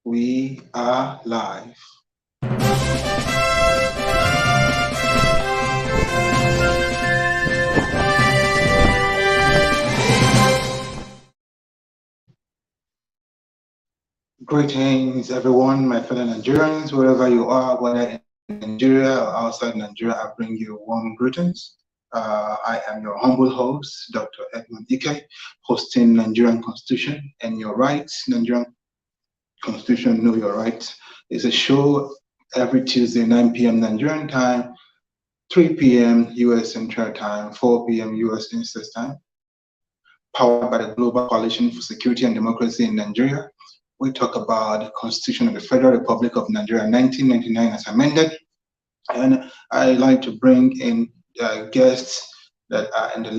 We are live. Greetings, everyone, my fellow Nigerians, wherever you are, whether in Nigeria or outside Nigeria, I bring you warm greetings. I am your humble host, Dr. Edmond Ikeh, hosting Nigerian Constitution and Your Rights. Nigerian Constitution, Know Your Rights. It's a show every Tuesday, 9 p.m. Nigerian time, 3 p.m. U.S. Central Time, 4 p.m. U.S. Eastern Time, powered by the Global Coalition for Security and Democracy in Nigeria. We talk about the Constitution of the Federal Republic of Nigeria, 1999 as amended. And I like to bring in guests that are in the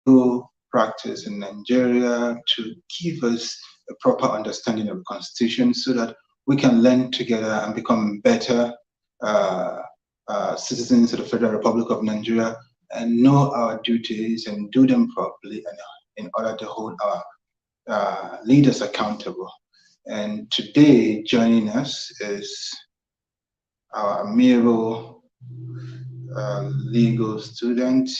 legal practice in Nigeria to give us a proper understanding of the Constitution so that we can learn together and become better citizens of the Federal Republic of Nigeria and know our duties and do them properly and in order to hold our leaders accountable. And today joining us is our amiable legal student,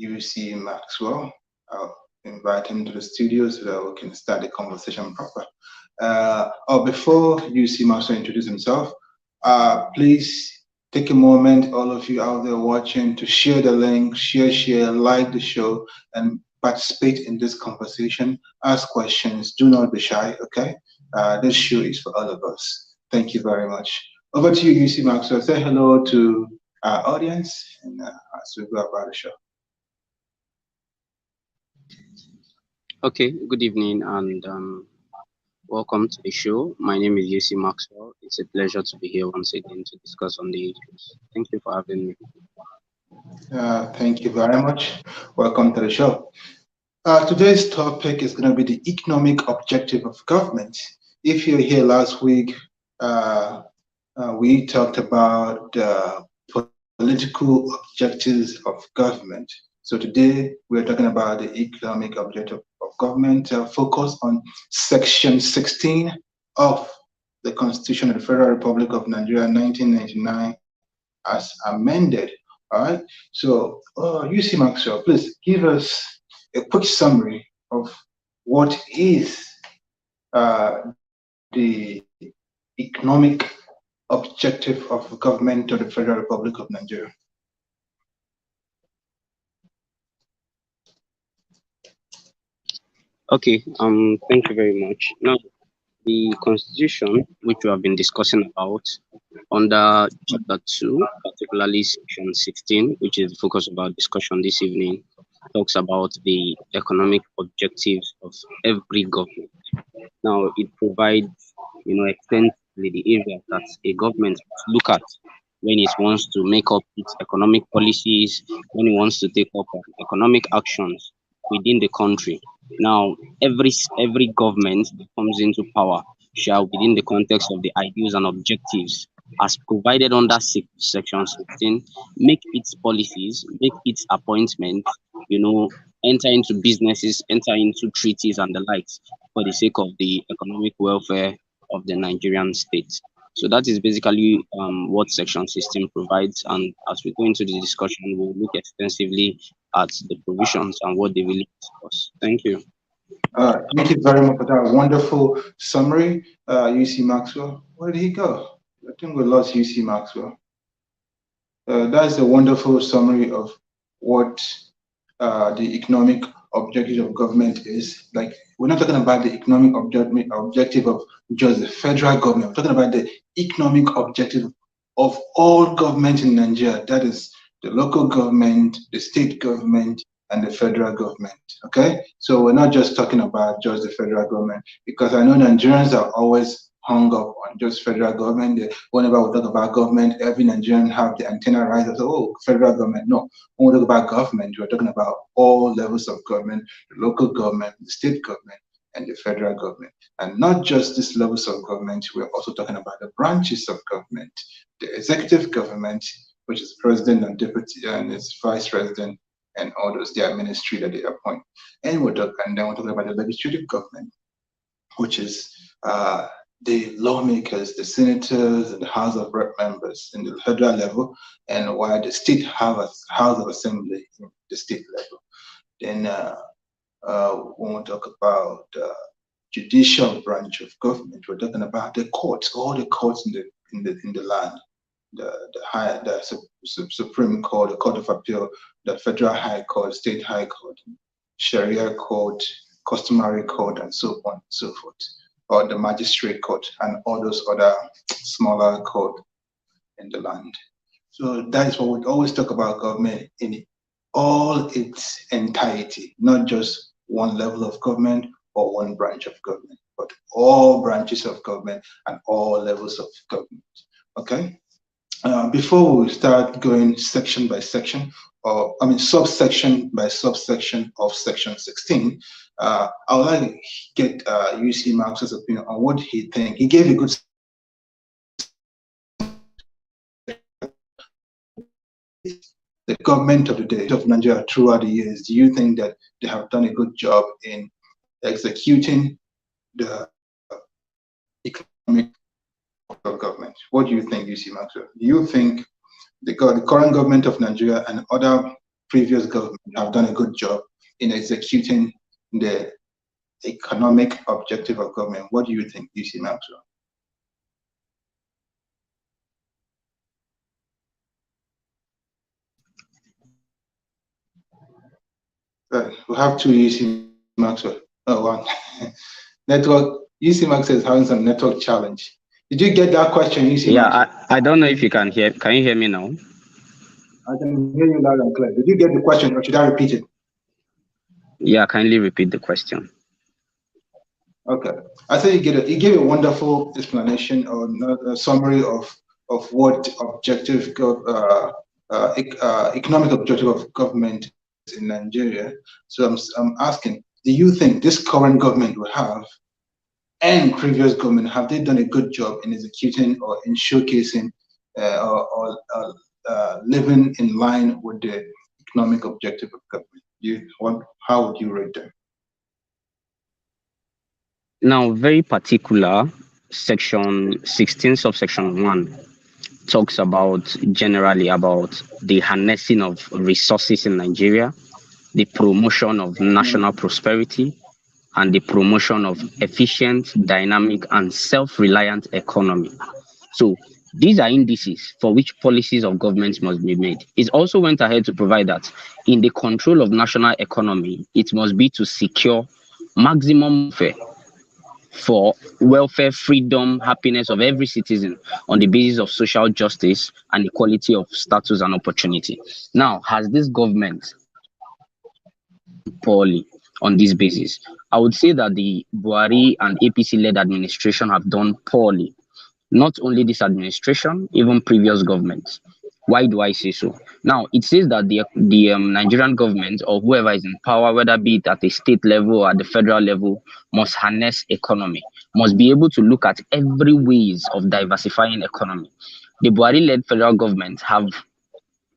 UC Maxwell. I'll invite him to the studio so that we can start the conversation proper. Before UC Maxwell introduces himself, please take a moment, all of you out there watching, to share the link, share, like the show, and participate in this conversation. Ask questions. Do not be shy, okay? This show is for all of us. Thank you very much. Over to you, UC Maxwell. Say hello to our audience and as we go about the show. Okay, good evening and welcome to the show. My name is UC Maxwell. It's a pleasure to be here once again to discuss on the issues. Thank you for having me. Thank you very much. Welcome to the show. Today's topic is going to be the economic objective of government. If you're here last week, we talked about the political objectives of government. So today we're talking about the economic objective of government, focus on Section 16 of the Constitution of the Federal Republic of Nigeria, 1999, as amended. All right. So, UC Maxwell, please give us a quick summary of what is the economic objective of government of the Federal Republic of Nigeria. Okay, thank you very much. Now, the Constitution, which we have been discussing about under Chapter 2, particularly Section 16, which is the focus of our discussion this evening, talks about the economic objectives of every government. Now, it provides, extensively the areas that a government must look at when it wants to make up its economic policies, when it wants to take up economic actions within the country. Now, every government that comes into power shall, within the context of the ideals and objectives as provided under Section 16, make its policies, make its appointments, enter into businesses, enter into treaties and the likes for the sake of the economic welfare of the Nigerian state. So that is basically what Section 16 provides. And as we go into the discussion, we'll look extensively at the provisions and what they really discuss. Thank you. Thank you very much for that wonderful summary, UC Maxwell. Where did he go? I think we lost UC Maxwell. That's a wonderful summary of what the economic objective of government is. Like, we're not talking about the economic objective of just the federal government. We're talking about the economic objective of all government in Nigeria. That is the local government, the state government, and the federal government. Okay, so we're not just talking about just the federal government, because I know Nigerians are always hung up on just federal government. Whenever we talk about government, every Nigerian have the antenna right of, oh, federal government. No, when we talk about government, we're talking about all levels of government: the local government, the state government, and the federal government. And not just these levels of government, we're also talking about the branches of government: the executive government, which is president and deputy and its vice president, and all those, their ministry that they appoint. And then we're talking about the legislative government, which is the lawmakers, the senators, and the House of Rep members in the federal level, and while the state have a House of Assembly in the state level. Then when we talk about judicial branch of government, we're talking about the courts, all the courts in the land, the Supreme Court, the Court of Appeal, the Federal High Court, State High Court, Sharia Court, Customary Court, and so on and so forth, or the Magistrate Court, and all those other smaller court in the land. So that is what we always talk about government in all its entirety, not just one level of government or one branch of government, but all branches of government and all levels of government. Okay. Before we start going section by section, or I mean subsection by subsection of section 16, I would like to get UC Marx's opinion on what he thinks. He gave a good the government of the day of Nigeria throughout the years. Do you think that they have done a good job in executing the economic of government? What do you think, UC Maxwell? Do you think the current government of Nigeria and other previous governments have done a good job in executing the economic objective of government? What do you think, UC Maxwell? We have two UC Maxwell. Oh, one. Network. UC Maxwell is having some network challenge. Did you get that question, UC? Yeah, I don't know if you can hear. Can you hear me now? I can hear you loud and clear. Did you get the question, or should I repeat it? Yeah, kindly repeat the question. Okay, I think you gave a wonderful explanation or a summary of what objective economic objective of government is in Nigeria. So I'm asking, do you think this current government we have and previous government, have they done a good job in executing or in showcasing or living in line with the economic objective of government? How would you rate them? Now, very particular, section 16, subsection 1 talks about generally about the harnessing of resources in Nigeria, the promotion of national prosperity, and the promotion of efficient, dynamic, and self-reliant economy. So these are indices for which policies of government must be made. It also went ahead to provide that in the control of national economy, it must be to secure maximum for welfare, freedom, happiness of every citizen on the basis of social justice and equality of status and opportunity. Now, has this government poorly on this basis? I would say that the Buhari and APC-led administration have done poorly. Not only this administration, even previous governments. Why do I say so? Now, it says that the Nigerian government or whoever is in power, whether be it at the state level or at the federal level, must harness economy, must be able to look at every ways of diversifying economy. The Buhari-led federal government have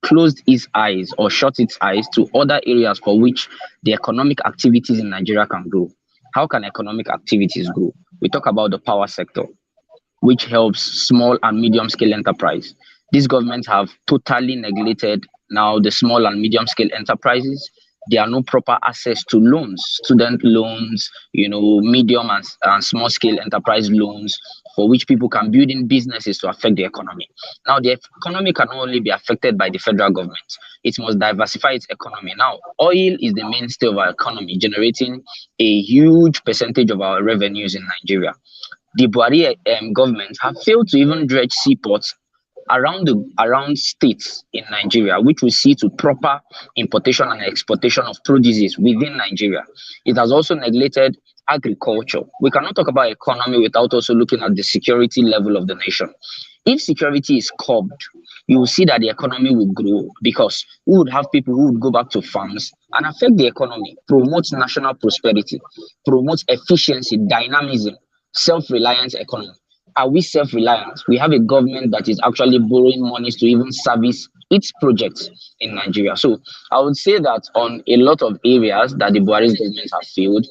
closed its eyes or shut its eyes to other areas for which the economic activities in Nigeria can grow. How can economic activities grow? We talk about the power sector, which helps small and medium scale enterprise. These governments have totally neglected now the small and medium scale enterprises. There are no proper access to loans, student loans, medium and small scale enterprise loans for which people can build in businesses to affect the economy. Now, the economy can only be affected by the federal government. It must diversify its economy. Now, oil is the mainstay of our economy, generating a huge percentage of our revenues in Nigeria. The Buhari government have failed to even dredge seaports around states in Nigeria, which will see to proper importation and exportation of produces within Nigeria. It has also neglected agriculture. We cannot talk about economy without also looking at the security level of the nation. If security is curbed, you will see that the economy will grow because we would have people who would go back to farms and affect the economy, promote national prosperity, promote efficiency, dynamism, self-reliance economy. Are we self-reliant? We have a government that is actually borrowing monies to even service its projects in Nigeria. So I would say that on a lot of areas that the Buhari government have failed,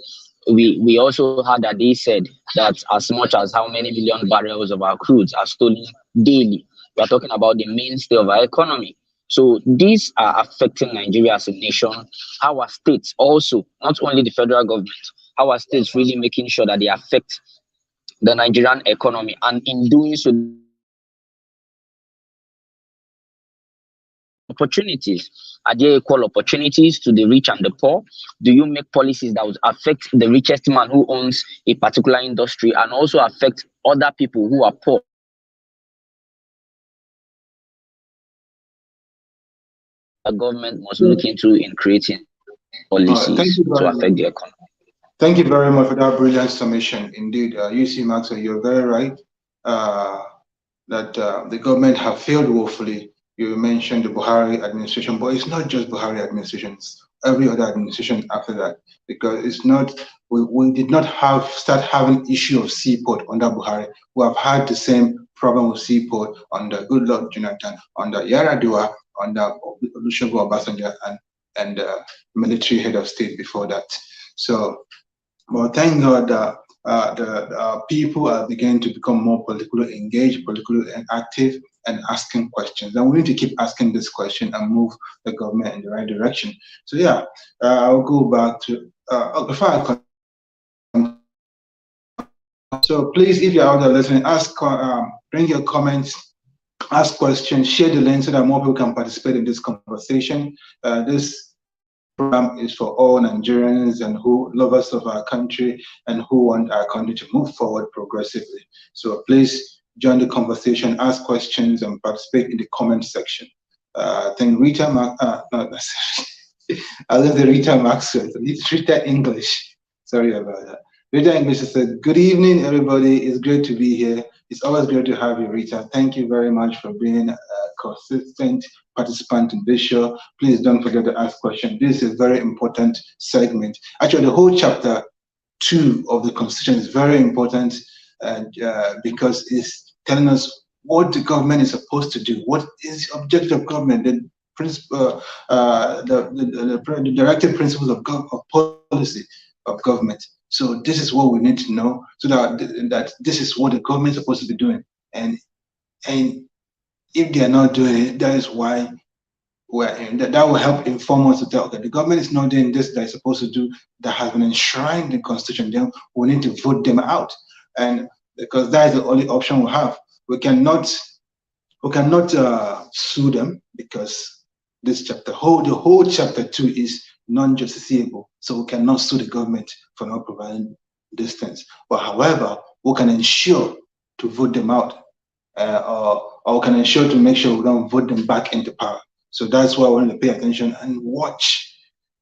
we also heard that they said that as much as how many million barrels of our crudes are stolen daily. We are talking about the mainstay of our economy. So these are affecting Nigeria as a nation. Our states also, not only the federal government, our states really making sure that they affect the Nigerian economy, and in doing so, opportunities. Are there equal opportunities to the rich and the poor? Do you make policies that would affect the richest man who owns a particular industry and also affect other people who are poor? The government must look into in creating Thank policies you to very much. affect the economy. Thank you very much for that brilliant summation. Indeed, UC Maxwell, you're very right that the government have failed woefully. You mentioned the Buhari administration, but it's not just Buhari administration, it's every other administration after that, because it's not, we did not start having issue of seaport under Buhari. We have had the same problem with seaport under Goodluck Jonathan, under Yaradua, under Olusegun Obasanjo, and military head of state before that. So, well, thank God that the people are beginning to become more politically engaged, politically active, and asking questions. And we need to keep asking this question and move the government in the right direction. So yeah, I'll go back to before I continue. So please, if you're out there listening, bring your comments, ask questions, share the link so that more people can participate in this conversation. This program is for all Nigerians and who lovers of our country and who want our country to move forward progressively. So please join the conversation, ask questions, and participate in the comment section. I think Rita, I love the Rita Maxwell. It's Rita English. Sorry about that. Rita English said, "Good evening, everybody. It's great to be here. It's always great to have you, Rita. Thank you very much for being a consistent participant in this show. Please don't forget to ask questions. This is a very important segment. Actually, the whole chapter 2 of the Constitution is very important because it's telling us what the government is supposed to do. What is the objective of government? The directive principles of policy of government. So this is what we need to know, so that this is what the government is supposed to be doing. And if they are not doing it, that is why that will help inform us to tell, okay, the government is not doing this that is supposed to do, that has been enshrined in the Constitution. Then we need to vote them out, and because that is the only option we have. We cannot sue them, because this chapter, the whole chapter 2 is non-justiciable. So we cannot sue the government for not providing these things. But however, we can ensure to vote them out, or we can ensure to make sure we don't vote them back into power. So that's why we want to pay attention and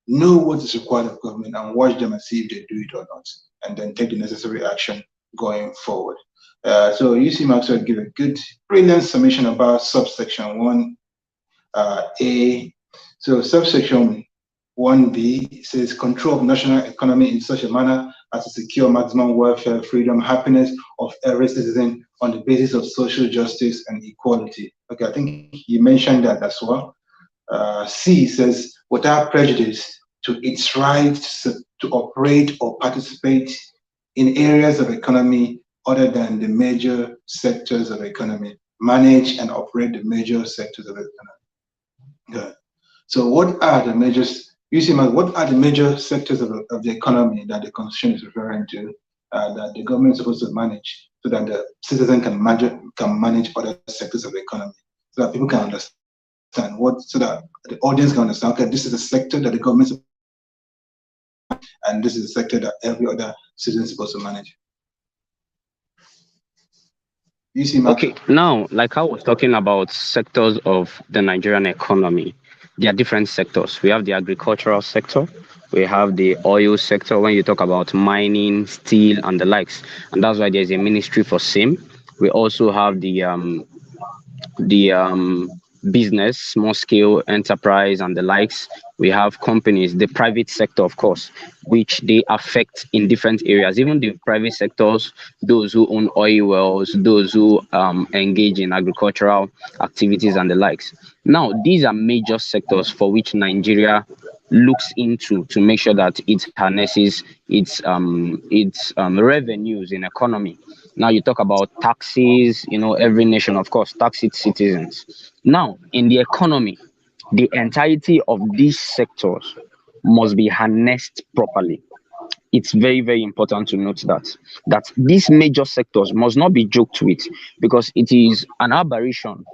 know what is required of government, and watch them and see if they do it or not, and then take the necessary action going forward. So UC Maxwell give a brilliant summation about subsection 1A. So subsection 1B says control of national economy in such a manner as to secure maximum welfare, freedom, happiness of every citizen on the basis of social justice and equality. Okay, I think you mentioned that as well. C says without prejudice to its right to operate or participate in areas of economy other than the major sectors of economy, manage and operate the major sectors of economy. Good. So what are the major sectors of the economy that the Constitution is referring to, that the government is supposed to manage, so that the citizen can manage other sectors of the economy, so that people can understand so that the audience can understand, okay, this is a sector that the government is, and this is a sector that every other citizen is supposed to manage. Okay, now, like I was talking about sectors of the Nigerian economy, there are different sectors. We have the agricultural sector, we have the oil sector when you talk about mining, steel, and the likes, and that's why there's a ministry for same. We also have the business, small scale enterprise, and the likes. We have companies, the private sector, of course, which they affect in different areas. Even the private sectors, those who own oil wells, those who engage in agricultural activities and the likes. Now, these are major sectors for which Nigeria looks into to make sure that it harnesses its revenues in economy. Now you talk about taxes, every nation, of course, tax its citizens. Now, in the economy, the entirety of these sectors must be harnessed properly. It's very, very important to note that these major sectors must not be joked with, because it is an aberration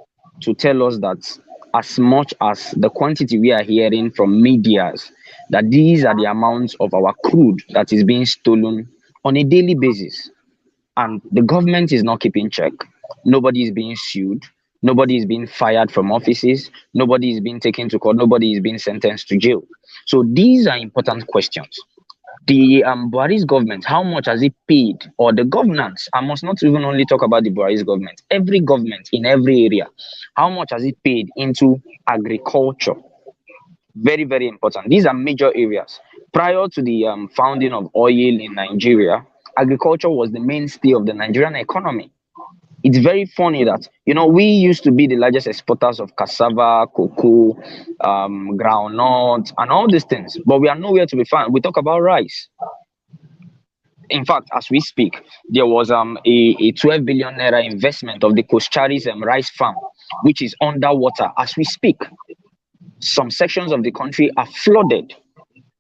to tell us that as much as the quantity we are hearing from medias, that these are the amounts of our crude that is being stolen on a daily basis, and the government is not keeping check. Nobody is being sued. Nobody is being fired from offices. Nobody is being taken to court. Nobody is being sentenced to jail. So these are important questions. The Buhari's government, how much has it paid, or the governance? I must not even only talk about the Buhari's government. Every government in every area, how much has it paid into agriculture? Very, very important. These are major areas. Prior to the founding of oil in Nigeria, agriculture was the mainstay of the Nigerian economy. It's very funny that we used to be the largest exporters of cassava, cocoa, groundnut, and all these things, but we are nowhere to be found. We talk about rice. In fact, as we speak, there was a 12 billion naira investment of the Koschari's rice farm, which is underwater as we speak. Some sections of the country are flooded,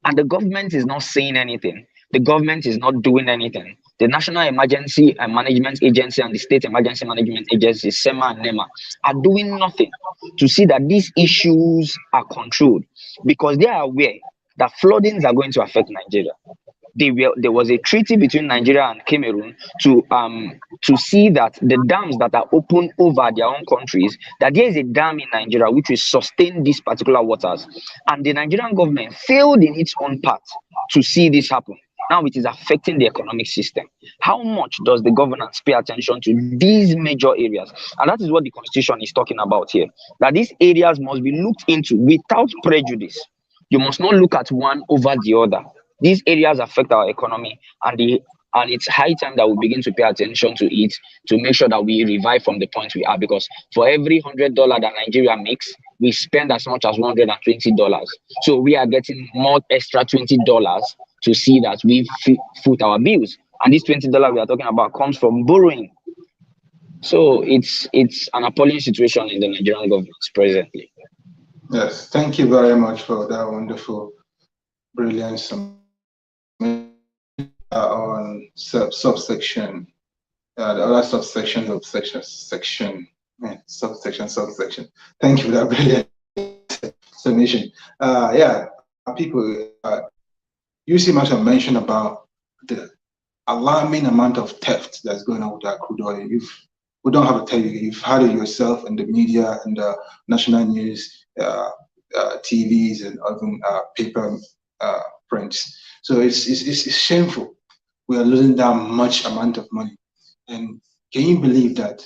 and the government is not saying anything. The government is not doing anything. The National Emergency and Management Agency and the State Emergency Management Agency, SEMA and NEMA, are doing nothing to see that these issues are controlled, because they are aware that floodings are going to affect Nigeria. There was a treaty between Nigeria and Cameroon to see that the dams that are open over their own countries, that there is a dam in Nigeria which will sustain these particular waters, and the Nigerian government failed in its own part to see this happen. Now it is affecting the economic system. How much does the governance pay attention to these major areas? And that is what the constitution is talking about here, that these areas must be looked into without prejudice. You must not look at one over the other. These areas affect our economy, and it's high time that we begin to pay attention to it, to make sure that we revive from the point we are. Because for every $100 that Nigeria makes, we spend as much as $120. So we are getting more extra $20 to see that we foot our bills. And this $20 we are talking about comes from borrowing. So it's an appalling situation in the Nigerian government presently. Yes, thank you very much for that wonderful, brilliant summary on subsection, the other subsections of subsection. Thank you for that brilliant summation. Yeah, people, UC Marshall mentioned about the alarming amount of theft that's going on with our crude oil. We don't have to tell you, you've heard it yourself in the media and the national news, TVs, and even paper prints. So it's shameful. We are losing that much amount of money. And can you believe that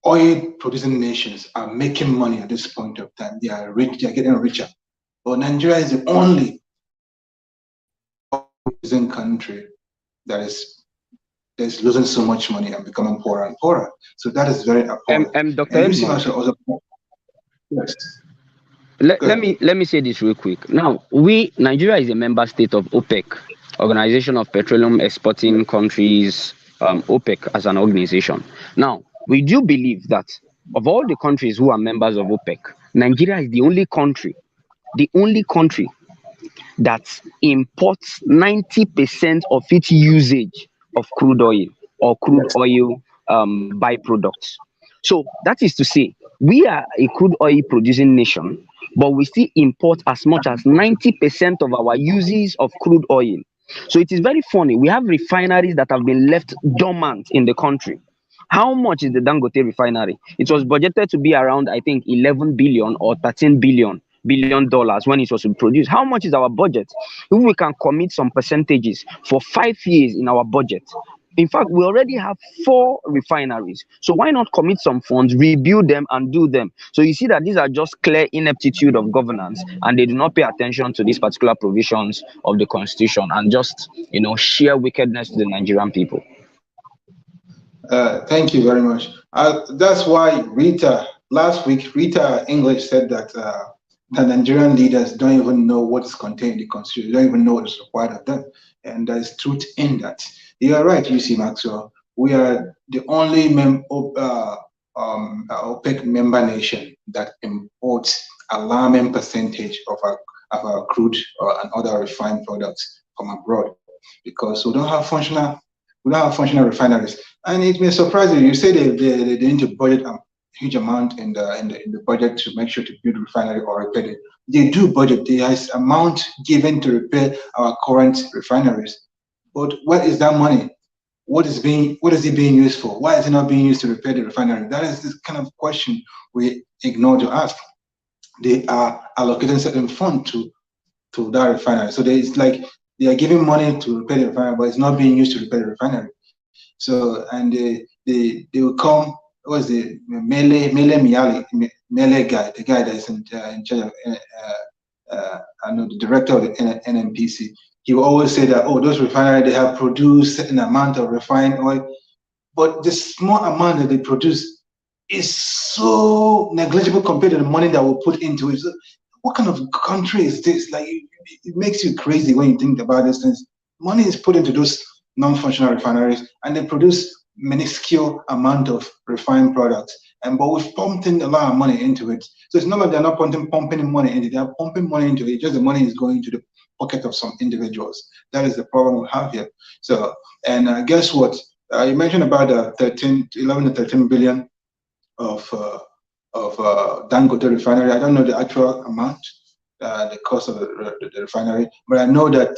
oil producing nations are making money at this point of time? They are rich, they are getting richer. But Nigeria is the only producing country that is losing so much money and becoming poorer and poorer. So that is very appalling. Dr. Edmond, also, yes. Let me say this real quick. Now, Nigeria is a member state of OPEC, Organization of Petroleum Exporting Countries, OPEC as an organization. Now, we do believe that of all the countries who are members of OPEC, Nigeria is the only country that imports 90% of its usage of crude oil or crude oil byproducts. So that is to say, we are a crude oil producing nation, but we still import as much as 90% of our uses of crude oil. So it is very funny. We have refineries that have been left dormant in the country. How much is the Dangote refinery? It was budgeted to be around, I think, 11 billion or 13 billion dollars when it was produced. How much is our budget? If we can commit some percentages for 5 years in our budget. In fact, we already have 4 refineries. So why not commit some funds, rebuild them, and do them? So you see that these are just clear ineptitude of governance, and they do not pay attention to these particular provisions of the constitution, and just sheer wickedness to the Nigerian people. Thank you very much. That's why last week, Rita English said that the Nigerian leaders don't even know what is contained in the constitution. They don't even know what is required of them. And there's truth in that. You are right, UC Maxwell. We are the only OPEC member nation that imports alarming percentage of our crude and other refined products from abroad, because we don't have functional refineries. And it may surprise you. You say they need to budget a huge amount in the budget to make sure to build refinery or repair it. They do budget. There is amount given to repair our current refineries. But where is that money? What is it being used for? Why is it not being used to repair the refinery? That is the kind of question we ignore to ask. They are allocating certain fund to that refinery. So it's like they are giving money to repair the refinery, but it's not being used to repair the refinery. So, and they will come. What was the Mele guy, the guy that's in charge of I know the director of the NMPC. He will always say that, oh, those refineries, they have produced certain amount of refined oil, but the small amount that they produce is so negligible compared to the money that we put into it. So what kind of country is this? Like, it makes you crazy when you think about these things. Money is put into those non-functional refineries, and they produce minuscule amount of refined products. But we've pumped in a lot of money into it. So it's not like they're not pumping money into it. They're pumping money into it. Just the money is going to the pocket of some individuals. That is the problem we have here. So, and guess what? You mentioned about the 11 to 13 billion of Dangote refinery. I don't know the actual amount, the cost of the refinery, but I know that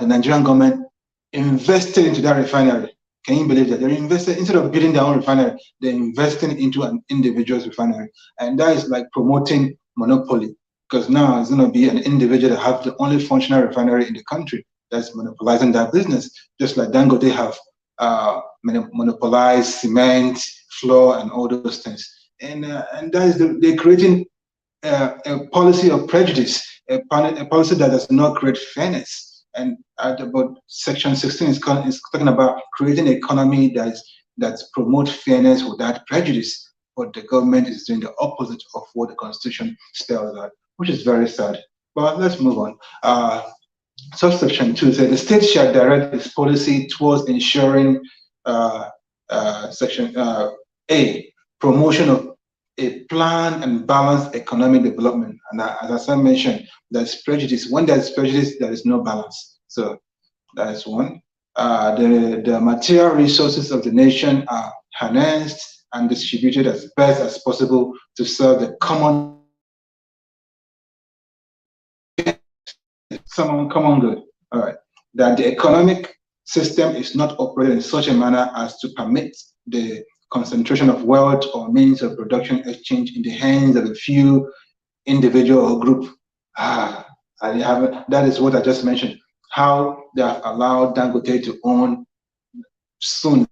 the Nigerian government invested into that refinery. Can you believe that? They invested, instead of building their own refinery, they're investing into an individual's refinery. And that is like promoting monopoly, because now it's going to be an individual that have the only functional refinery in the country that's monopolizing that business, just like Dangote have monopolized cement, flour, and all those things. And that is they're creating a policy of prejudice, a policy that does not create fairness. And about Section 16 is talking about creating an economy that promotes fairness without prejudice. But the government is doing the opposite of what the Constitution spells out, which is very sad. But let's move on. Subsection 2 says the state shall direct its policy towards ensuring Section A, promotion of a planned and balanced economic development. And as I mentioned, there's prejudice. When there's prejudice, there is no balance. So that is one. The material resources of the nation are harnessed and distributed as best as possible to serve the common common good. All right. That the economic system is not operated in such a manner as to permit the concentration of wealth or means of production exchange in the hands of a few individual or group. That is what I just mentioned. How they have allowed Dangote to own soon,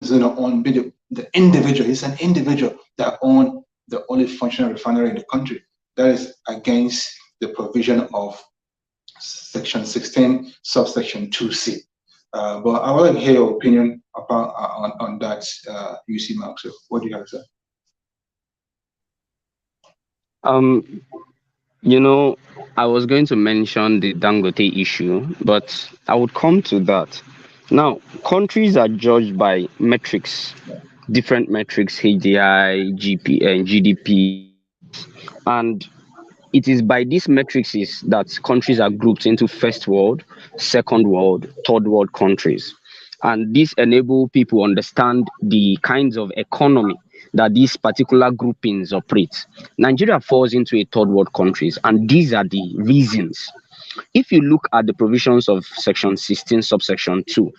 be the individual. It's an individual that own the only functional refinery in the country. That is against the provision of Section 16, Subsection 2C. But I would like to hear your opinion about on that, UC Maxwell. What do you have to say? I was going to mention the Dangote issue, but I would come to that. Now, countries are judged by metrics, different metrics, HDI, GDP, and it is by these metrics that countries are grouped into first world, second world, third world countries. And this enable people understand the kinds of economy that these particular groupings operate. Nigeria falls into a third world countries, and these are the reasons. If you look at the provisions of Section 16, Subsection 2,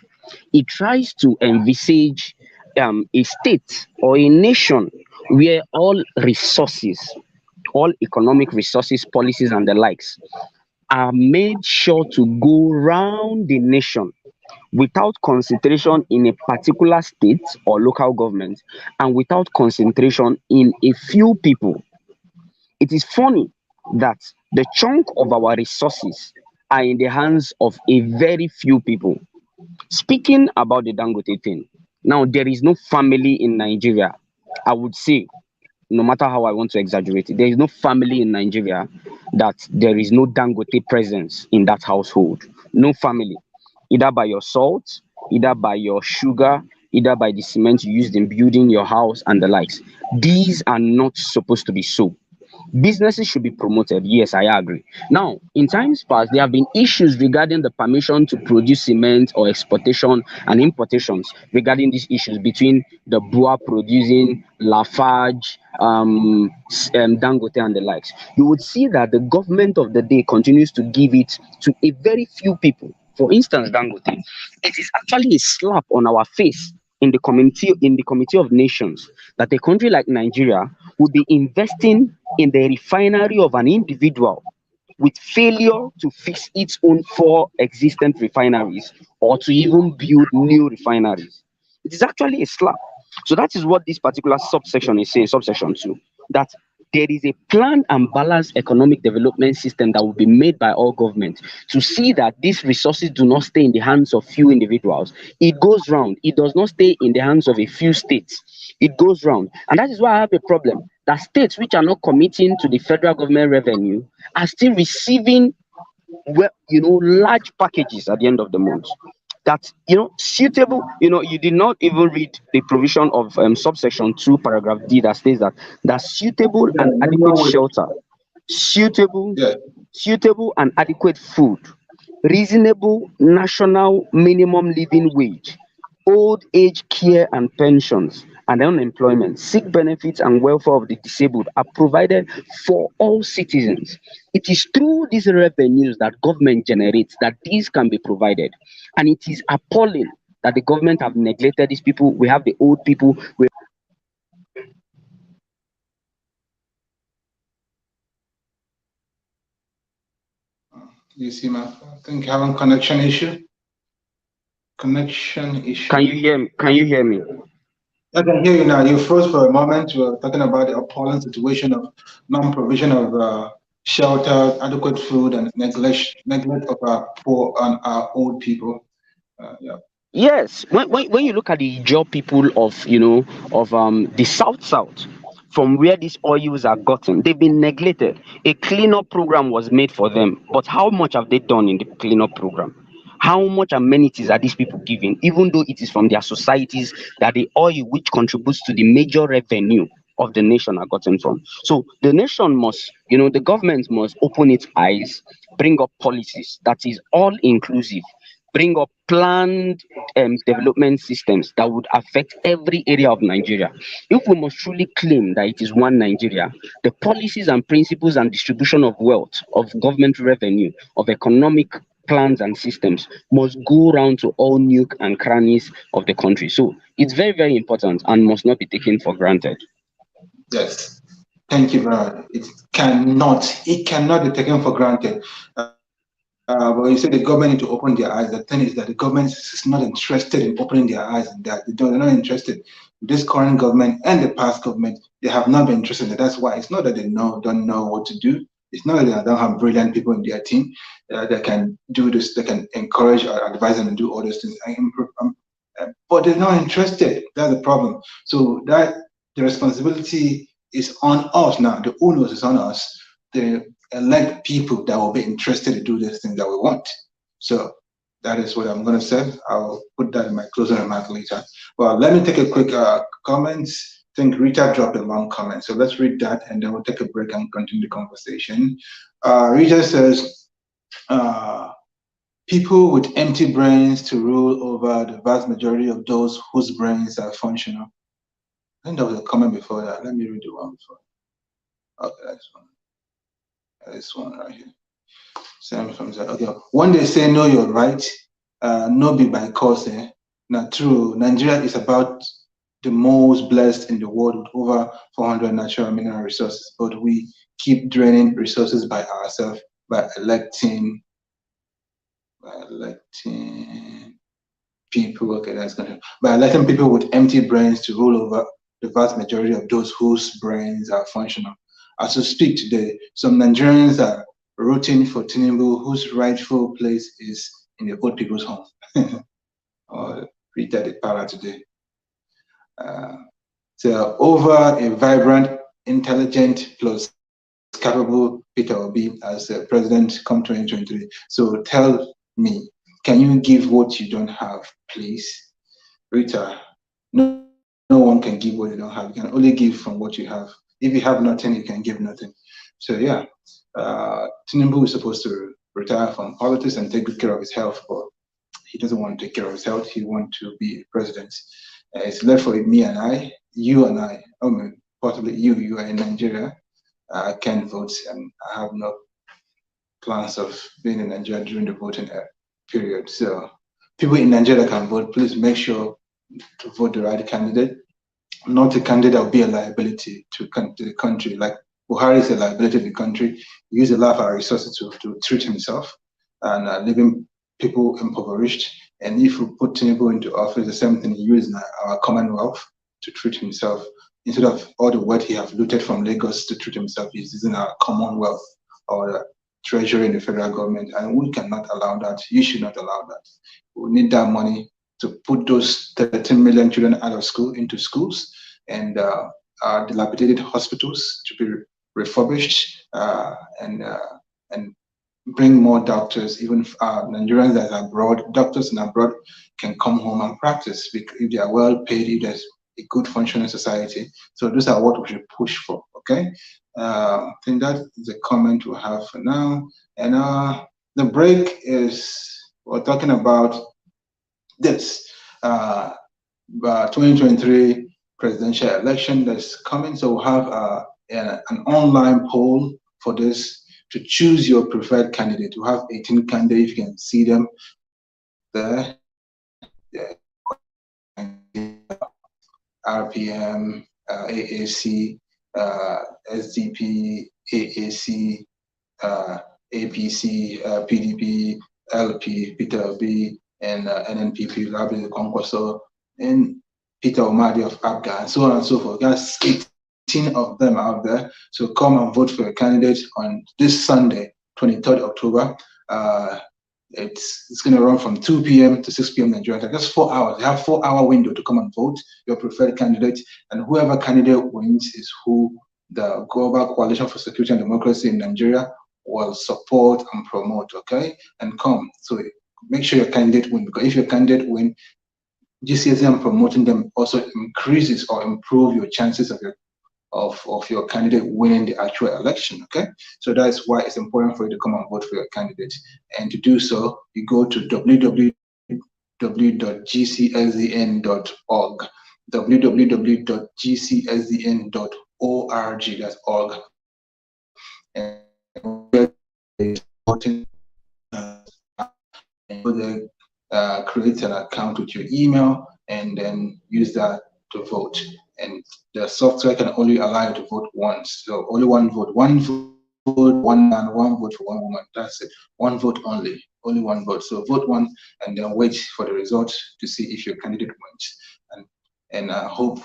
it tries to envisage a state or a nation where all resources, all economic resources, policies, and the likes are made sure to go round the nation without concentration in a particular state or local government, and without concentration in a few people. It is funny that the chunk of our resources are in the hands of a very few people. Speaking about the Dangote thing, now there is no family in Nigeria, I would say, no matter how I want to exaggerate it, there is no family in Nigeria that there is no Dangote presence in that household. No family, either by your salt, either by your sugar, either by the cement you used in building your house and the likes. These are not supposed to be so. Businesses should be promoted. Yes, I agree. Now, in times past, there have been issues regarding the permission to produce cement or exportation and importations regarding these issues between the Bua producing, Lafarge, Dangote, and the likes. You would see that the government of the day continues to give it to a very few people. For instance, Dangote, it is actually a slap on our face in the Committee of Nations that a country like Nigeria would be investing in the refinery of an individual with failure to fix its own four existent refineries or to even build new refineries. It is actually a slap. So that is what this particular subsection is saying, subsection 2, that there is a planned and balanced economic development system that will be made by all governments to see that these resources do not stay in the hands of few individuals. It goes round. It does not stay in the hands of a few states. It goes round. And that is why I have a problem that states which are not committing to the federal government revenue are still receiving, well, large packages at the end of the month. That, suitable, you did not even read the provision of subsection 2 paragraph D that states that suitable Yeah, and adequate minimum wage. shelter, suitable Yeah. suitable and adequate food, reasonable national minimum living wage, old age care and pensions, and unemployment, sick benefits, and welfare of the disabled are provided for all citizens. It is through these revenues that government generates that these can be provided. And it is appalling that the government have neglected these people. We have the old people. You see, I think having connection issue. Connection issue. Can you hear me? Can you hear me? I can hear you now. You froze for a moment. You were talking about the appalling situation of non-provision of shelter, adequate food, and neglect of our poor and our old people. Yeah. Yes, when you look at the job people of the south, from where these oils are gotten, they've been neglected. A cleanup program was made for them, but how much have they done in the cleanup program? How much amenities are these people giving, even though it is from their societies that the oil which contributes to the major revenue of the nation are gotten from? So the nation must, the government must open its eyes, bring up policies that is all inclusive, bring up planned development systems that would affect every area of Nigeria. If we must truly claim that it is one Nigeria, the policies and principles and distribution of wealth, of government revenue, of economic plans and systems must go round to all nook and crannies of the country. So it's very, very important and must not be taken for granted. Yes. Thank you, brother. It cannot be taken for granted. But you say the government need to open their eyes. The thing is that the government is not interested in opening their eyes in that. They're not interested. This current government and the past government, they have not been interested. That's why it's not that they don't know what to do. It's not that they don't have brilliant people in their team that can do this, that can encourage or advise them to do all those things and improve. But they're not interested. That's the problem. So that the responsibility is on us now. The onus is on us. The elect people that will be interested to do this thing that we want. So that is what I'm going to say. I'll put that in my closing remark later. Well, let me take a quick comments. I think Rita dropped a long comment. So let's read that and then we'll take a break and continue the conversation. Rita says, people with empty brains to rule over the vast majority of those whose brains are functional. I think there was a comment before that. Let me read the one before. Okay, that's one. This one right here. Same from that. Okay. When they say know your right, no be by cause. Now true. Nigeria is about the most blessed in the world with over 400 natural mineral resources, but we keep draining resources by ourselves by electing people. Okay, that's gonna by electing people with empty brains to rule over the vast majority of those whose brains are functional. As we speak today, some Nigerians are rooting for Tinubu, whose rightful place is in the old people's home. Or read that the para today. So over a vibrant intelligent plus capable Peter Obi as president come 2023. So tell me, can you give what you don't have, please? Rita, no one can give what you don't have. You can only give from what you have. If you have nothing, you can give nothing. So yeah, Tinubu is supposed to retire from politics and take good care of his health, but he doesn't want to take care of his health. He wants to be president. It's left for me and I, you and I mean, possibly you are in Nigeria. I can't vote and I have no plans of being in Nigeria during the voting period. So people in Nigeria can vote. Please make sure to vote the right candidate, not a candidate that will be a liability to the country. Like Buhari is a liability to the country. He used a lot of our resources to treat himself and leaving people impoverished. And if we put Tinubu into office, the same thing, he used our commonwealth to treat himself. Instead of all the wealth he have looted from Lagos to treat himself, he's using our commonwealth or the treasury in the federal government. And we cannot allow that. You should not allow that. We need that money to put those 13 million children out of school into schools and our dilapidated hospitals to be refurbished and bring more doctors. Even Nigerians that are abroad, doctors in abroad can come home and practice if they are well paid, if there's a good functioning society. So those are what we should push for, okay? I think that is a comment we have for now. And the break is, we're talking about this 2023 presidential election that's coming. So we'll have an online poll for this to choose your preferred candidate. We have 18 candidates, you can see them there. Yeah. RPM, AAC, SDP, AAC, APC, PDP, LP, Peter Obi, and NNPP, Rabi Kwankwaso, and Peter Omadi of ABGA, and so on and so forth. That's 18 of them out there. So come and vote for a candidate on this Sunday, 23rd October. It's going to run from 2 p.m. to 6 p.m. Nigeria time. Just 4 hours. You have 4-hour window to come and vote your preferred candidate, and whoever candidate wins is who the Global Coalition for Security and Democracy in Nigeria will support and promote. Okay, and come. So make sure your candidate win, because if your candidate win, GCSDN promoting them also increases or improve your chances of your candidate winning the actual election. Okay, so that's why it's important for you to come and vote for your candidate. And to do so, you go to www.gcsdn.org, www.gcsdn.org. That's org. And voting, create an account with your email and then use that to vote. And the software can only allow you to vote once. So only one vote, one man, one vote for one woman. That's it. One vote only one vote. So vote one and then wait for the result to see if your candidate wins. And I hope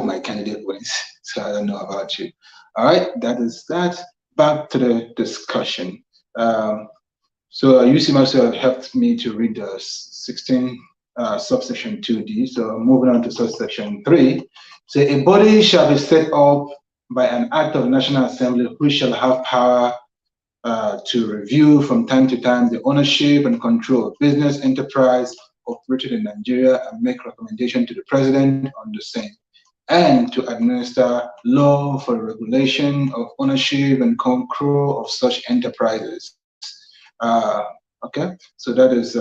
my candidate wins. So I don't know about you. All right, that is that. Back to the discussion. So UC Maxwell helped me to read the 16 subsection 2D. So moving on to subsection 3. So a body shall be set up by an act of the National Assembly which shall have power to review from time to time the ownership and control of business enterprise operated in Nigeria and make recommendation to the president on the same, and to administer law for the regulation of ownership and control of such enterprises. Okay, so that is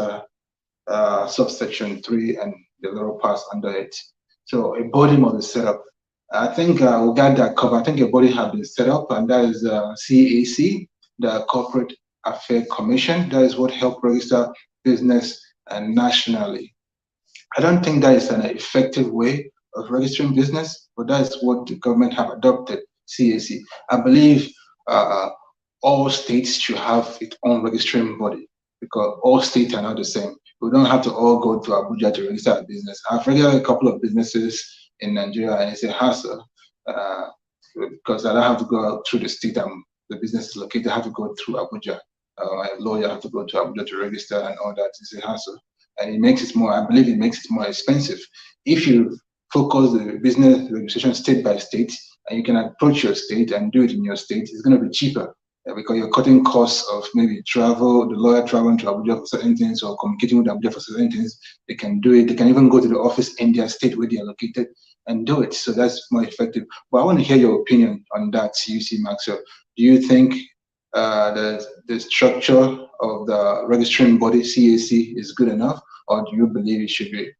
subsection 3 and the little parts under it. So a body must be set up. I think we got that covered. I think a body has been set up, and that is CAC, the Corporate Affairs Commission. That is what help register business nationally. I don't think that is an effective way of registering business, but that is what the government have adopted, CAC. I believe all states should have its own registering body, because all states are not the same. We don't have to all go to Abuja to register a business. I've registered a couple of businesses in Nigeria, and it's a hassle because I don't have to go through the state the business is located. I have to go through Abuja. My lawyer have to go to Abuja to register and all that. It's a hassle, and it makes it more. I believe it makes it more expensive. If you focus the business registration state by state, and you can approach your state and do it in your state, it's going to be cheaper because you're cutting costs of maybe travel, the lawyer traveling to Abuja for certain things or communicating with Abuja for certain things. They can do it. They can even go to the office in their state where they are located and do it. So that's more effective. But I want to hear your opinion on that, UC Maxwell. Do you think the structure of the registering body, CAC, is good enough, or do you believe it should be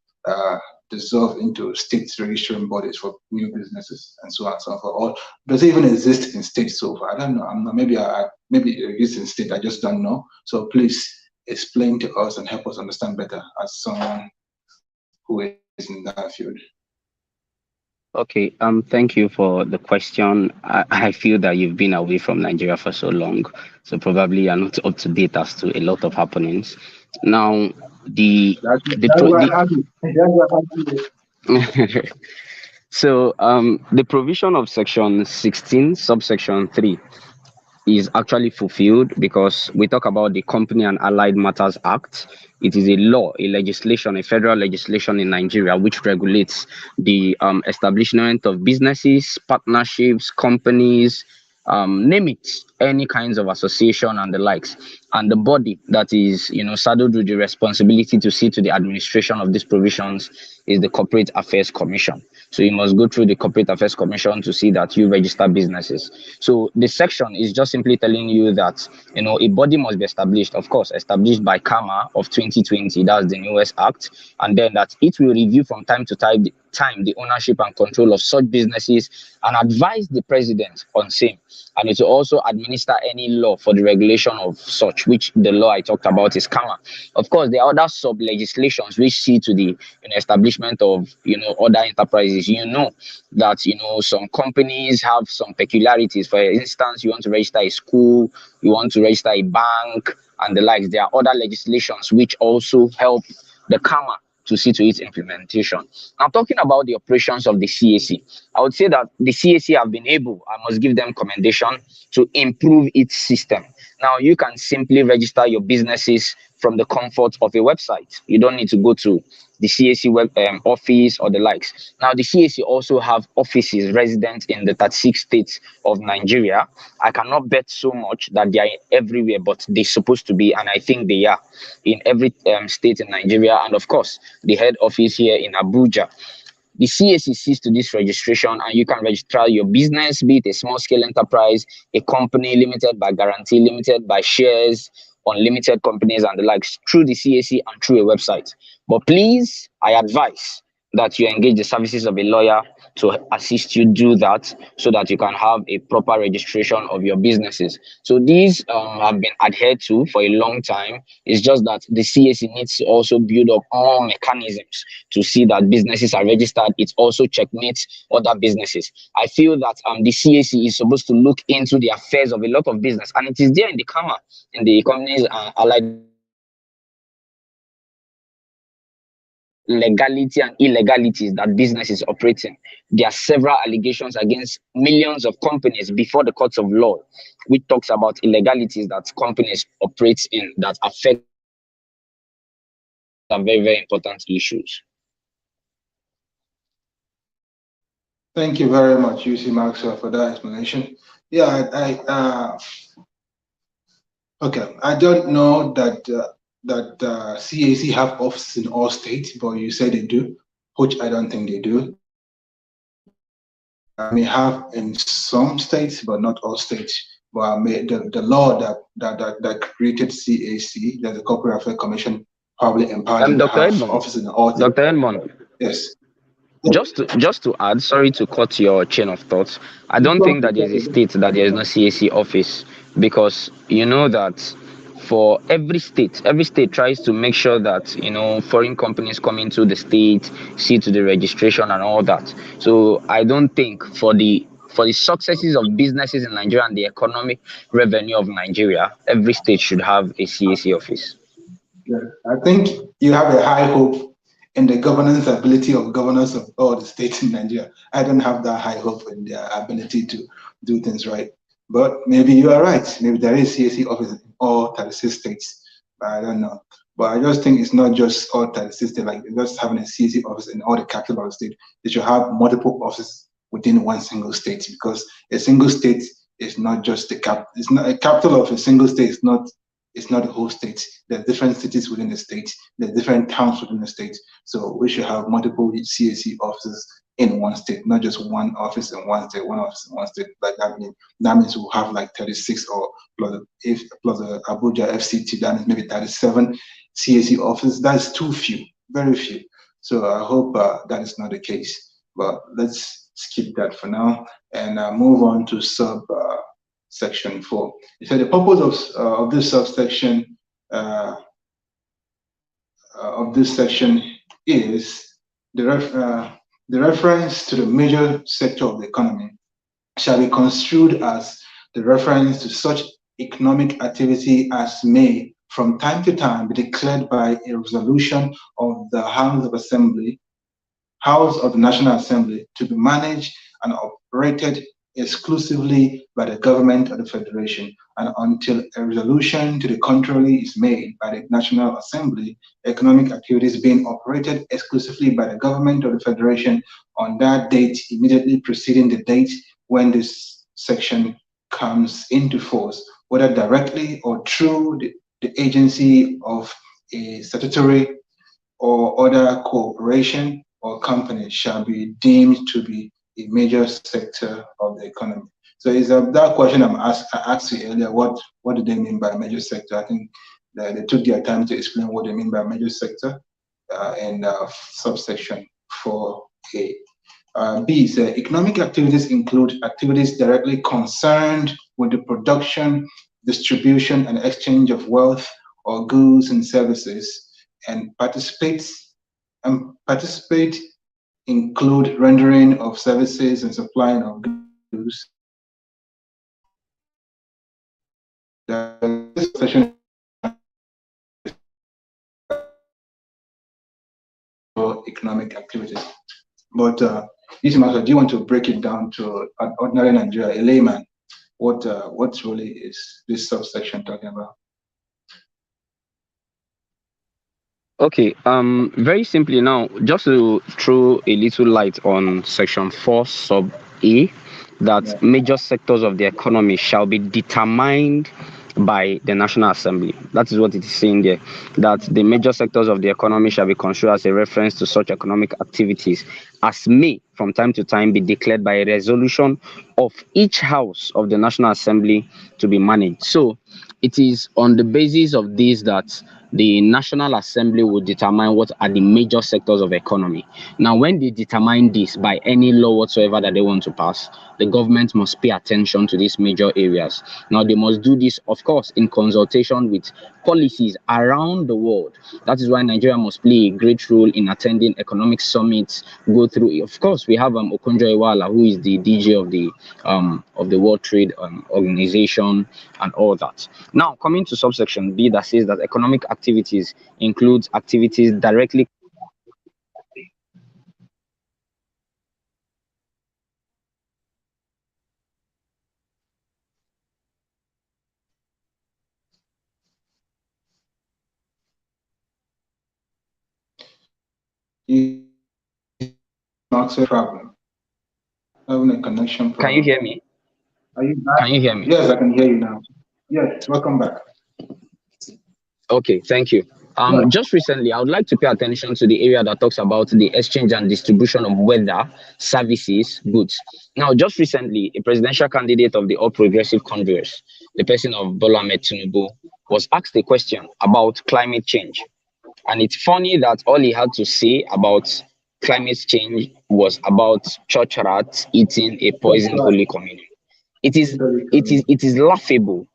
dissolved into state registering bodies for new businesses and so on and so forth? Or does it even exist in states so far? I don't know. I'm not, maybe it exists in state. I just don't know. So please explain to us and help us understand better as someone who is in that field. Okay, thank you for the question. I feel that you've been away from Nigeria for so long, so probably you're not up to date as to a lot of happenings. Now, so the provision of section 16, subsection 3 is actually fulfilled because we talk about the Company and Allied Matters Act. It is a law, a legislation, a federal legislation in Nigeria which regulates the establishment of businesses, partnerships, companies, name it, any kinds of association and the likes. And the body that is, saddled with the responsibility to see to the administration of these provisions is the Corporate Affairs Commission. So you must go through the Corporate Affairs Commission to see that you register businesses. So the section is just simply telling you that, a body must be established, of course, established by CAMA of 2020, that's the newest act, and then that it will review from time to time the ownership and control of such businesses and advise the president on same. And it will also administer any law for the regulation of such, which the law I talked about is CAMA. Of course, there are other sub-legislations which see to the establishment of other enterprises. That some companies have some peculiarities. For instance, you want to register a school, you want to register a bank, and the likes. There are other legislations which also help the CAMA to see to its implementation. Now, talking about the operations of the CAC, I would say that the CAC have been able, I must give them commendation, to improve its system. Now, you can simply register your businesses from the comfort of a website. You don't need to go to the CAC web office or the likes. Now, the CAC also have offices resident in the 36 states of Nigeria. I cannot bet so much that they are everywhere, but they're supposed to be, and I think they are in every state in Nigeria. And of course, the head office here in Abuja. The CAC sees to this registration, and you can register your business, be it a small-scale enterprise, a company limited by guarantee, limited by shares, unlimited companies, and the likes through the CAC and through a website. But please, I advise that you engage the services of a lawyer to assist you do that so that you can have a proper registration of your businesses. So these have been adhered to for a long time. It's just that the CAC needs to also build up more mechanisms to see that businesses are registered. It also checkmates other businesses. I feel that the CAC is supposed to look into the affairs of a lot of business, and it is there in the CAMA, in the Companies Allied legality and illegalities that businesses operating. There are several allegations against millions of companies before the courts of law, which talks about illegalities that companies operate in that affect some very, very important issues. Thank you very much, UC Maxwell, for that explanation. Yeah, okay. I don't know that CAC have offices in all states, but you say they do, which I don't think they do. I may have in some states, but not all states. But the law that created CAC, that the Corporate Affairs Commission, probably empowered them to have offices in all states. Dr. Edmond. Yes. Just to add, sorry to cut your chain of thoughts. I don't think that there's a state that there is no CAC office, because you know that for every state tries to make sure that foreign companies come into the state, see to the registration and all that. So I don't think for the successes of businesses in Nigeria and the economic revenue of Nigeria, every state should have a CAC office. Yeah, I think you have a high hope in the governance ability of governors of all the states in Nigeria. I don't have that high hope in their ability to do things right. But maybe you are right. Maybe there is CAC office in all 36 states. I don't know. But I just think it's not just all 36 states, like just having a CAC office in all the capital of the state. They should have multiple offices within one single state, because a single state is not just it's not a capital of a single state. It's not the whole state. There are different cities within the state. There are different towns within the state. So we should have multiple CAC offices in one state, not just one office in one state, one office in one state. Like that means we'll have like 36, or plus the Abuja FCT, that means maybe 37 CAC offices. That's too few, very few. So I hope that is not the case. But let's skip that for now and move on to subsection 4. So the purpose of this subsection of this section is the reference to the major sector of the economy shall be construed as the reference to such economic activity as may from time to time be declared by a resolution of the House of the National Assembly to be managed and operated exclusively by the government of the Federation, and until a resolution to the contrary is made by the National Assembly, economic activities being operated exclusively by the government of the Federation on that date immediately preceding the date when this section comes into force, whether directly or through the agency of a statutory or other corporation or company, shall be deemed to be a major sector of the economy. So is that question I asked you earlier, what do they mean by major sector? I think that they took their time to explain what they mean by major sector in subsection 4A. B says economic activities include activities directly concerned with the production, distribution, and exchange of wealth or goods and services, and participate include rendering of services and supplying of goods. This session for economic activities. But do you want to break it down to an ordinary Nigerian, a layman? What really is this subsection talking about? Okay, very simply now, just to throw a little light on section 4 sub A, that major sectors of the economy shall be determined by the National Assembly. That is what it is saying there, that the major sectors of the economy shall be construed as a reference to such economic activities as may from time to time be declared by a resolution of each house of the National Assembly to be managed. So it is on the basis of this that the National Assembly will determine what are the major sectors of economy. Now, when they determine this by any law whatsoever that they want to pass, the government must pay attention to these major areas. Now, they must do this, of course, in consultation with policies around the world. That is why Nigeria must play a great role in attending economic summits, go through. Of course, we have Okonjo-Iweala, who is the DG of the World Trade Organization and all that. Now, coming to subsection B that says that economic activities includes activities directly problem. Having a connection problem. Can you hear me? Are you back? Can you hear me? Yes, I can hear you now. Yes, welcome back. Okay, thank you. Just recently, I would like to pay attention to the area that talks about the exchange and distribution of weather, services, goods. Now, just recently, a presidential candidate of the All Progressive Congress, the person of Bola Ahmed Tinubu, was asked a question about climate change. And it's funny that all he had to say about climate change was about church rats eating a poisoned Holy Communion. It is laughable.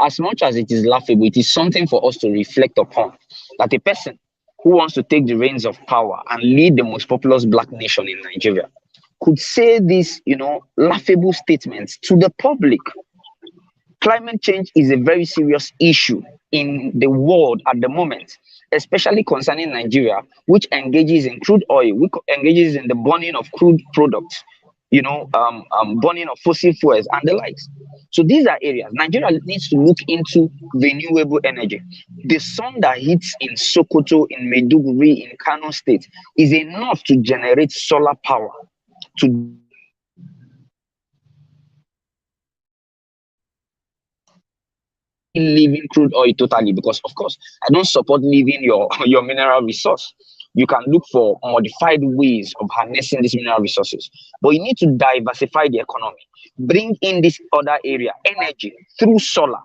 As much as it is laughable, it is something for us to reflect upon, that a person who wants to take the reins of power and lead the most populous black nation in Nigeria could say these laughable statements to the public. Climate change is a very serious issue in the world at the moment, especially concerning Nigeria, which engages in crude oil, which engages in the burning of crude products, burning of fossil fuels and the likes. So these are areas Nigeria needs to look into renewable energy. The sun that hits in Sokoto, in Maiduguri, in Kano State is enough to generate solar power to leaving crude oil totally, because of course I don't support leaving your your mineral resource. You can look for modified ways of harnessing these mineral resources, but you need to diversify the economy, bring in this other area, energy through solar,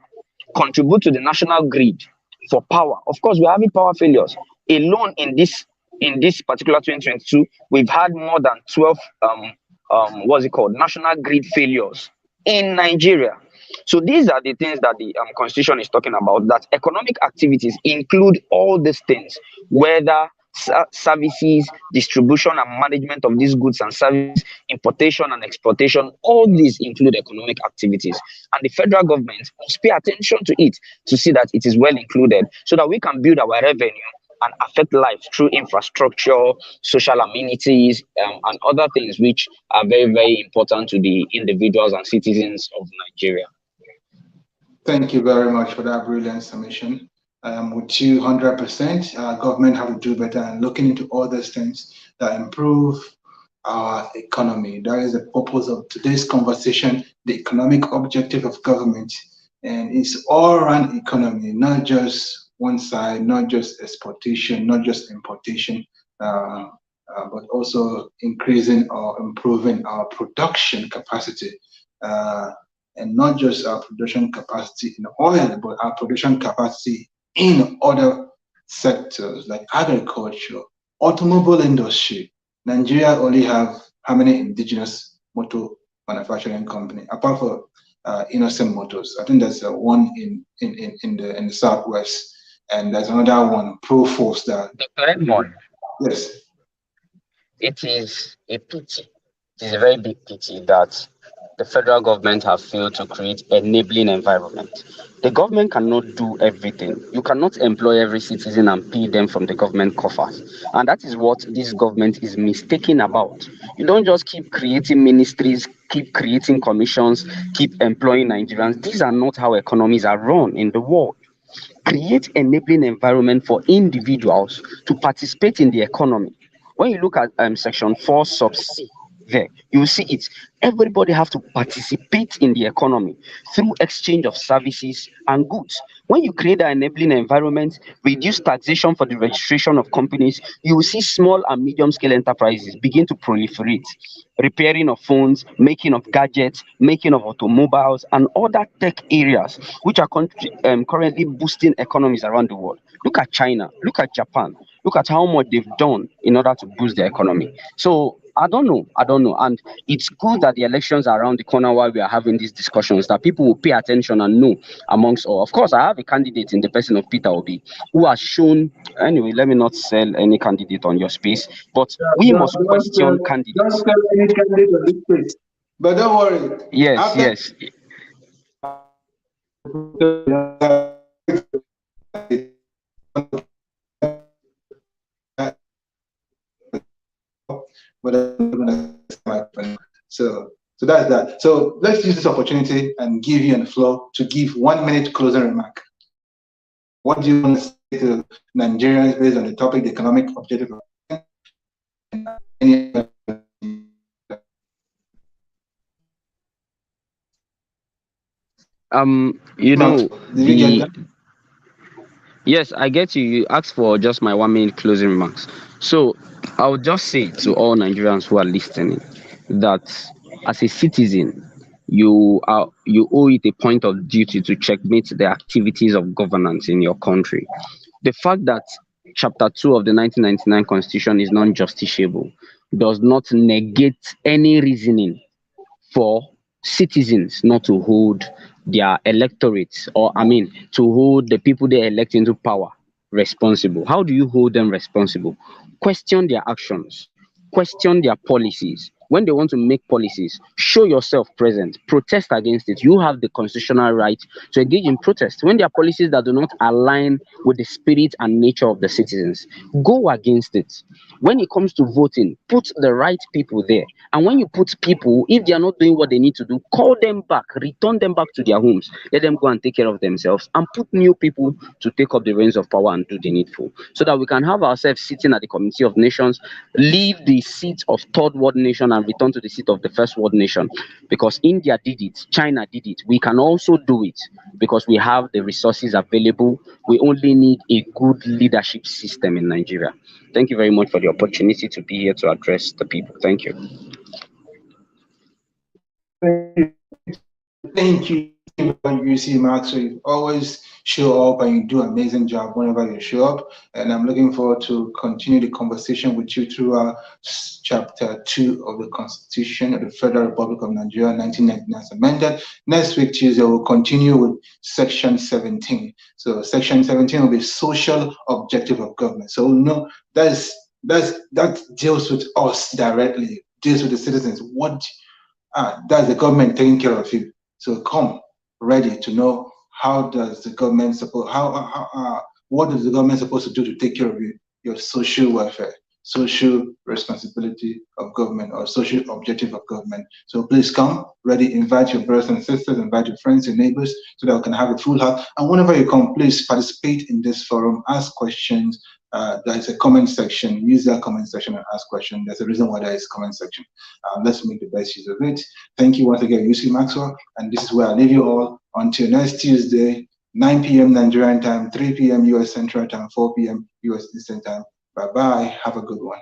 contribute to the national grid for power. Of course, we're having power failures. Alone in this particular 2022, we've had more than 12 what's it called, national grid failures in Nigeria. So these are the things that the constitution is talking about. That economic activities include all these things, whether services, distribution and management of these goods and services, importation and exportation. All these include economic activities, and the federal government must pay attention to it to see that it is well included, so that we can build our revenue and affect life through infrastructure, social amenities, and other things which are very, very important to the individuals and citizens of Nigeria. Thank you very much for that brilliant summation. I am with you 100%. Government have to do better and looking into all those things that improve our economy. That is the purpose of today's conversation, the economic objective of government. And it's all around economy, not just one side, not just exportation, not just importation, but also increasing or improving our production capacity. And not just our production capacity in oil, but our production capacity in other sectors like agriculture, automobile industry. Nigeria only have how many indigenous motor manufacturing company apart from Innocent Motors? I think there's one in the southwest, and there's another one, Proforce. That Dr. Edmond, yes, it is a pity. It is a very big pity that the federal government have failed to create enabling environment. The government cannot do everything. You cannot employ every citizen and pay them from the government coffers. And that is what this government is mistaken about. You don't just keep creating ministries, keep creating commissions, keep employing Nigerians. These are not how economies are run in the world. Create enabling environment for individuals to participate in the economy. When you look at section 4 sub c, there you will see it. Everybody have to participate in the economy through exchange of services and goods. When you create an enabling environment, reduce taxation for the registration of companies, you will see small and medium scale enterprises begin to proliferate. Repairing of phones, making of gadgets, making of automobiles, and other tech areas which are currently boosting economies around the world. Look at China, look at Japan, look at how much they've done in order to boost the economy. So I don't know. And it's good that the elections are around the corner while we are having these discussions, that people will pay attention and know amongst all. Of course, I have a candidate in the person of Peter Obi who has shown, anyway, let me not sell any candidate on your space, but we must question candidates. Don't sell any candidate on this space. But don't worry. Yes. So that's that. So let's use this opportunity and give you the floor to give 1 minute closing remark. What do you want to say to Nigerians based on the topic, the economic objective? Yes, I get you. You asked for just my 1 minute closing remarks. So I would just say to all Nigerians who are listening that as a citizen, you owe it a point of duty to checkmate the activities of governance in your country. The fact that Chapter 2 of the 1999 Constitution is non-justiciable does not negate any reasoning for citizens not to hold their electorates, or to hold the people they elect into power responsible. How do you hold them responsible? Question their actions, question their policies. When they want to make policies, show yourself present, protest against it. You have the constitutional right to engage in protest. When there are policies that do not align with the spirit and nature of the citizens, go against it. When it comes to voting, put the right people there. And when you put people, if they are not doing what they need to do, call them back, return them back to their homes, let them go and take care of themselves, and put new people to take up the reins of power and do the needful, so that we can have ourselves sitting at the Committee of Nations, leave the seat of third world nation and return to the seat of the first world nation, because India did it, China did it. We can also do it because we have the resources available. We only need a good leadership system in Nigeria. Thank you very much for the opportunity to be here to address the people. Thank you. Thank you, UC Max. So you always show up and you do an amazing job whenever you show up. And I'm looking forward to continue the conversation with you throughout Chapter 2 of the Constitution of the Federal Republic of Nigeria, 1999 as amended. Next week, Tuesday, we'll continue with Section 17. So Section 17 will be social objective of government. So no, that deals with us directly, deals with the citizens. That's the government taking care of you. So come ready to know how does the government support, what is the government supposed to do to take care of you, your social welfare, social responsibility of government, or social objective of government. So please come ready, invite your brothers and sisters, invite your friends and neighbors so that we can have a full house. And whenever you come, please participate in this forum, ask questions. There's a comment section. Use that comment section and ask questions. There's a reason why there is a comment section. Let's make the best use of it. Thank you once again, UC Maxwell. And this is where I leave you all until next Tuesday, 9 p.m. Nigerian time, 3 p.m. US Central Time, 4 p.m. US Eastern Time. Bye-bye. Have a good one.